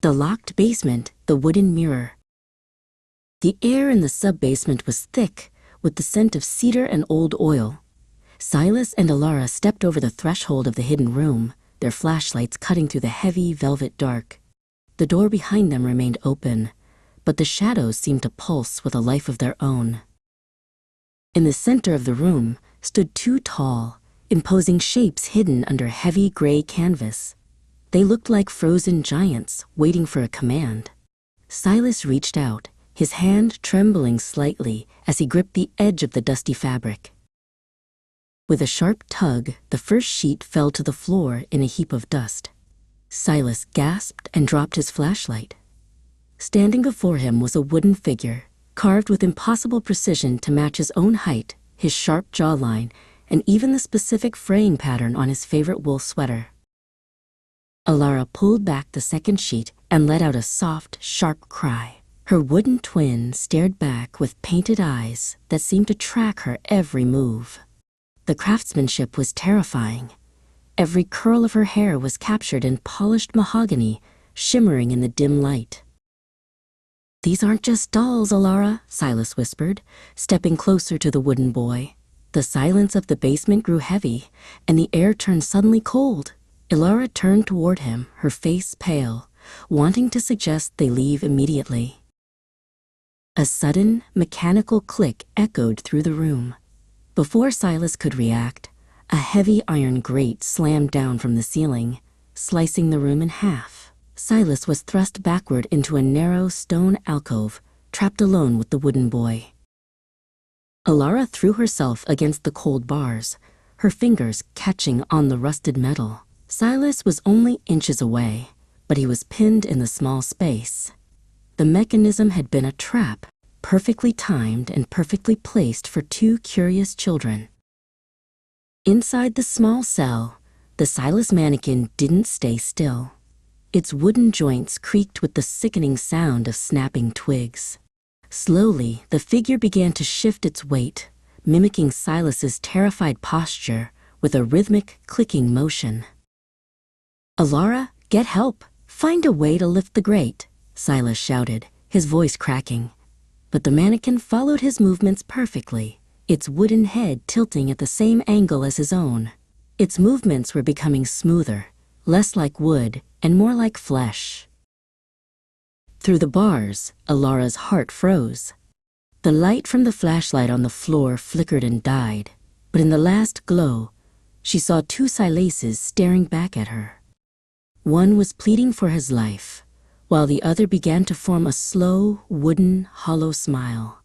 The locked basement, the wooden mirror. The air in the sub-basement was thick, with the scent of cedar and old oil. Silas and Elara stepped over the threshold of the hidden room, their flashlights cutting through the heavy velvet dark. The door behind them remained open, but the shadows seemed to pulse with a life of their own. In the center of the room stood two tall, imposing shapes hidden under heavy gray canvas. They looked like frozen giants waiting for a command. Silas reached out, his hand trembling slightly as he gripped the edge of the dusty fabric. With a sharp tug, the first sheet fell to the floor in a heap of dust. Silas gasped and dropped his flashlight. Standing before him was a wooden figure, carved with impossible precision to match his own height, his sharp jawline, and even the specific fraying pattern on his favorite wool sweater. Elara pulled back the second sheet and let out a soft, sharp cry. Her wooden twin stared back with painted eyes that seemed to track her every move. The craftsmanship was terrifying. Every curl of her hair was captured in polished mahogany, shimmering in the dim light. "These aren't just dolls, Elara," Silas whispered, stepping closer to the wooden boy. The silence of the basement grew heavy, and the air turned suddenly cold. Elara turned toward him, her face pale, wanting to suggest they leave immediately. A sudden, mechanical click echoed through the room. Before Silas could react, a heavy iron grate slammed down from the ceiling, slicing the room in half. Silas was thrust backward into a narrow stone alcove, trapped alone with the wooden boy. Elara threw herself against the cold bars, her fingers catching on the rusted metal. Silas was only inches away, but he was pinned in the small space. The mechanism had been a trap, perfectly timed and perfectly placed for two curious children. Inside the small cell, the Silas mannequin didn't stay still. Its wooden joints creaked with the sickening sound of snapping twigs. Slowly, the figure began to shift its weight, mimicking Silas's terrified posture with a rhythmic, clicking motion. "Elara, get help! Find a way to lift the grate," Silas shouted, his voice cracking. But the mannequin followed his movements perfectly, its wooden head tilting at the same angle as his own. Its movements were becoming smoother, less like wood and more like flesh. Through the bars, Elara's heart froze. The light from the flashlight on the floor flickered and died, but in the last glow, she saw two Silases staring back at her. One was pleading for his life, while the other began to form a slow, wooden, hollow smile.